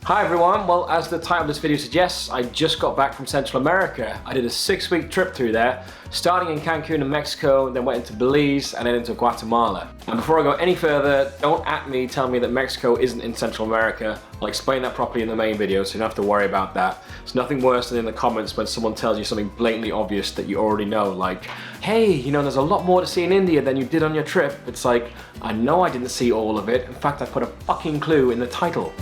Hi everyone, well as the title of this video suggests, I just got back from Central America. I did a 6-week trip through there, starting in Cancun in Mexico, then went into Belize and then into Guatemala. And before I go any further, don't at me telling me that Mexico isn't in Central America. I'll explain that properly in the main video, so you don't have to worry about that. It's nothing worse than in the comments when someone tells you something blatantly obvious that you already know, like, hey, you know, there's a lot more to see in India than you did on your trip. It's like, I know I didn't see all of it. In fact, I put a fucking clue in the title.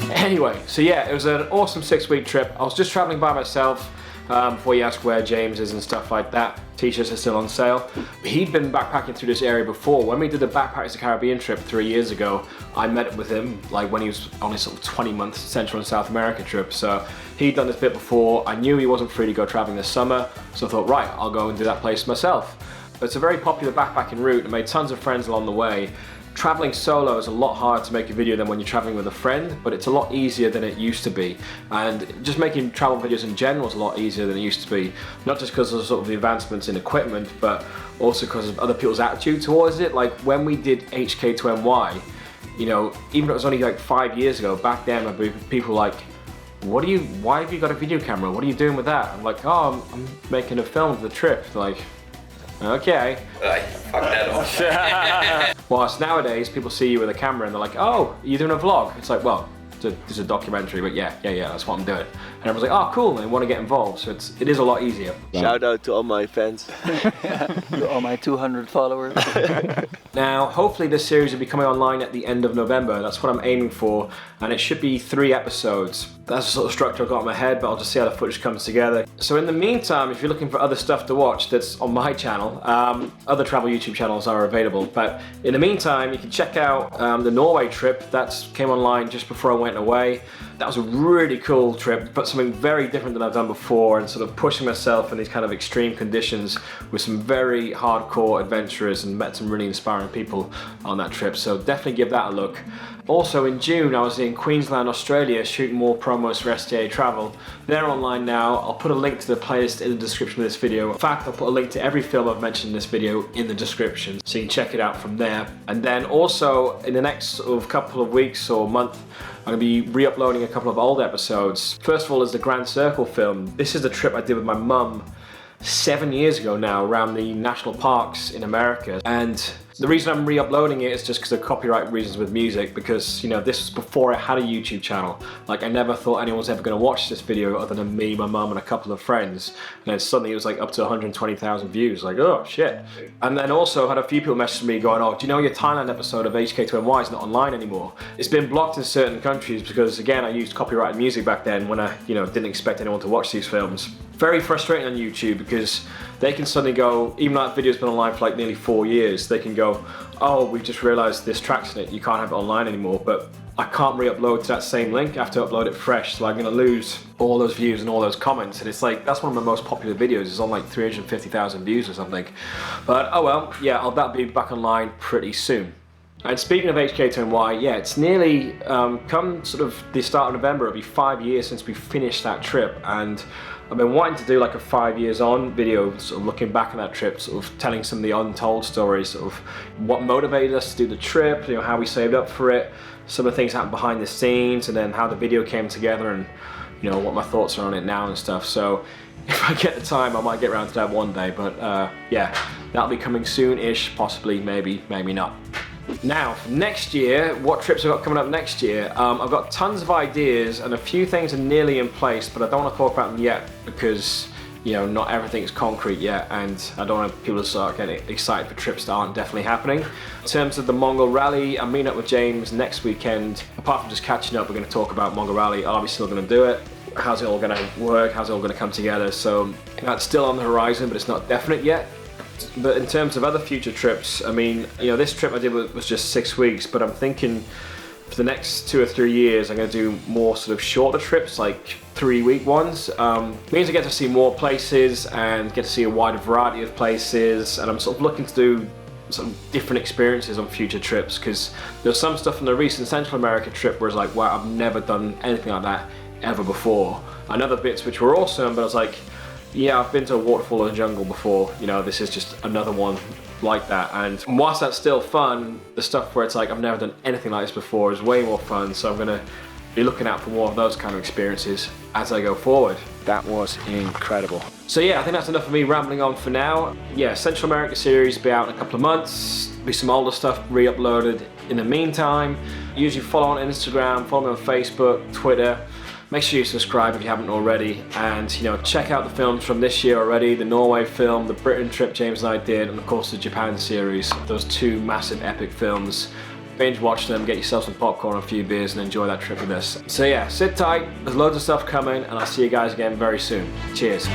Anyway, so yeah, it was an awesome 6-week trip. I was just traveling by myself before you ask where James is and stuff like that. T-shirts are still on sale. He'd been backpacking through this area before. When we did the Backpackers of the Caribbean trip 3 years ago, I met up with him like when he was on his sort of 20-month Central and South America trip. So he'd done this bit before. I knew he wasn't free to go traveling this summer, so I thought, right, I'll go and do that place myself. But it's a very popular backpacking route. I made tons of friends along the way. Traveling solo is a lot harder to make a video than when you're traveling with a friend, but it's a lot easier than it used to be. And just making travel videos in general is a lot easier than it used to be. Not just because of sort of the advancements in equipment, but also because of other people's attitude towards it. Like when we did HK to NY, you know, even though it was only like 5 years ago, back then people were like, why have you got a video camera? What are you doing with that? I'm like, oh, I'm making a film of the trip. They're like, okay. Fuck that off. Whilst nowadays people see you with a camera and they're like, oh, you're doing a vlog. It's like, well, it's a documentary, but yeah, that's what I'm doing. And everyone's like, oh, cool, and they want to get involved. So it is a lot easier. Shout out to all my fans. To all my 200 followers. Now, hopefully this series will be coming online at the end of November. That's what I'm aiming for, and it should be 3 episodes. That's the sort of structure I've got in my head, but I'll just see how the footage comes together. So in the meantime, if you're looking for other stuff to watch that's on my channel, other travel YouTube channels are available. But in the meantime, you can check out the Norway trip. That came online just before I went away. That was a really cool trip, but something very different than I've done before, and sort of pushing myself in these kind of extreme conditions with some very hardcore adventurers, and met some really inspiring people on that trip. So definitely give that a look. Also in June, I was in Queensland, Australia, shooting more promos for STA Travel. They're online now. I'll put a link to the playlist in the description of this video. In fact, I'll put a link to every film I've mentioned in this video in the description, so you can check it out from there. And then also, in the next sort of couple of weeks or month, I'm going to be re-uploading a couple of old episodes. First of all is the Grand Circle film. This is the trip I did with my mum 7 years ago now around the national parks in America. And the reason I'm re-uploading it is just because of copyright reasons with music, because, you know, this was before I had a YouTube channel. Like, I never thought anyone was ever going to watch this video other than me, my mum, and a couple of friends. And then suddenly it was like up to 120,000 views. Like, oh shit. And then also had a few people message me going, oh, do you know your Thailand episode of HK2NY is not online anymore? It's been blocked in certain countries because, again, I used copyrighted music back then when I, you know, didn't expect anyone to watch these films. Very frustrating on YouTube because they can suddenly go, even though that video's been online for like nearly 4 years, they can go, oh, we've just realized this track's in it, you can't have it online anymore. But I can't re-upload to that same link, I have to upload it fresh, so I'm gonna lose all those views and all those comments. And it's like, that's one of my most popular videos, it's on like 350,000 views or something. But oh well, yeah, that'll be back online pretty soon. And speaking of HK2NY, yeah, it's nearly come sort of the start of November, it'll be 5 years since we finished that trip, and I've been wanting to do like a 5 years on video, sort of looking back on that trip, sort of telling some of the untold stories, sort of what motivated us to do the trip, you know, how we saved up for it, some of the things that happened behind the scenes, and then how the video came together, and you know, what my thoughts are on it now and stuff. So if I get the time, I might get around to that one day, but yeah, that'll be coming soon-ish, possibly, maybe not. Now, for next year, what trips I've got coming up next year, I've got tons of ideas and a few things are nearly in place, but I don't want to talk about them yet because, you know, not everything is concrete yet, and I don't want people to start getting excited for trips that aren't definitely happening. In terms of the Mongol Rally, I'm meeting up with James next weekend. Apart from just catching up, we're going to talk about Mongol Rally. Are we still going to do it? How's it all going to work? How's it all going to come together? So that's still on the horizon, but it's not definite yet. But in terms of other future trips, I mean, you know, this trip I did was just 6 weeks, but I'm thinking for the next 2 or 3 years, I'm going to do more sort of shorter trips, like 3-week ones. Means I get to see more places and get to see a wider variety of places, and I'm sort of looking to do some different experiences on future trips, because there's some stuff in the recent Central America trip where it's like, wow, I've never done anything like that ever before. And other bits which were awesome, but I was like, yeah, I've been to a waterfall in the jungle before, you know, this is just another one like that. And whilst that's still fun, the stuff where it's like, I've never done anything like this before is way more fun. So I'm gonna be looking out for more of those kind of experiences as I go forward. That was incredible. So yeah, I think that's enough of me rambling on for now. Yeah, Central America series will be out in a couple of months. There'll be some older stuff re-uploaded in the meantime. Usually follow on Instagram, follow me on Facebook, Twitter. Make sure you subscribe if you haven't already, and check out the films from this year already, the Norway film, the Britain trip James and I did, and of course the Japan series. Those two massive epic films. Binge watch them, get yourself some popcorn, a few beers, and enjoy that trip with us. So yeah, sit tight, there's loads of stuff coming, and I'll see you guys again very soon. Cheers.